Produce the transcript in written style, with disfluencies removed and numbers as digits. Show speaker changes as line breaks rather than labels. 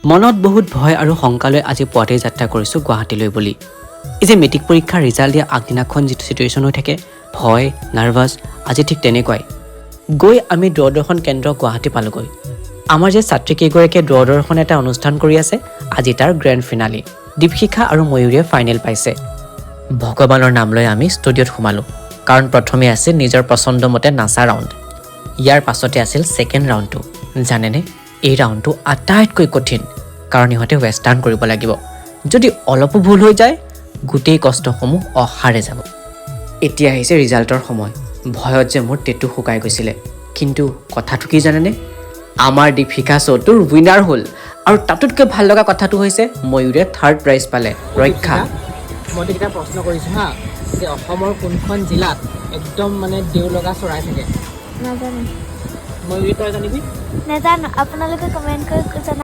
মনত বহুত ভয় আৰু শংকালৈ আজি পুৱাতেই যাত্ৰা কৰিছোঁ গুৱাহাটীলৈ বুলি। এই যে মেট্ৰিক পৰীক্ষাৰ ৰিজাল্ট দিয়া আগদিনাখন যিটো চিটুৱেশ্যন হৈ থাকে, ভয়, নাৰ্ভাছ, আজি ঠিক তেনেকুৱাই। গৈ আমি দূৰদৰ্শন কেন্দ্ৰ গুৱাহাটী পালোগৈ। আমাৰ যে ছাত্ৰীকেইগৰাকীয়ে দূৰদৰ্শন এটা অনুষ্ঠান কৰি আছে, আজি তাৰ গ্ৰেণ্ড ফিনালি। দীপশিখা আৰু ময়ূৰীয়ে ফাইনেল পাইছে। ভগৱানৰ নাম লৈ আমি ষ্টুডিঅ'ত সোমালোঁ, কাৰণ প্ৰথমে আছিল নিজৰ পচন্দমতে নাচা ৰাউণ্ড। ইয়াৰ পাছতে আছিল ছেকেণ্ড ৰাউণ্ডটো। জানেনে, এই ৰাউণ্ডটো আটাইতকৈ কঠিন, কাৰণ ইহঁতে ৱেষ্টাৰ্ণ কৰিব লাগিব। যদি অলপো ভুল হৈ যায়, গোটেই কষ্টসমূহ অসাৰে যাব। এতিয়া আহিছে ৰিজাল্টৰ সময়। ভয়ত যে মোৰ টেটু শুকাই গৈছিলে। কিন্তু কথাটো কি জানেনে, আমাৰ দীপশিখা শ্ব'টোৰ উইনাৰ হ'ল। আৰু তাতোতকৈ ভাল লগা কথাটো হৈছে ময়ূৰে থাৰ্ড প্ৰাইজ পালে। ৰক্ষা
মই এতিয়া প্ৰশ্ন কৰিছোঁ হা, যে অসমৰ কোনখন জিলাত একদম মানে দেও লগা চৰাই থাকে?
নাজানো।
ময়ূৰী তই জানিবি?
নাজানো, আপোনালোকে কমেণ্ট কৰি জনাব।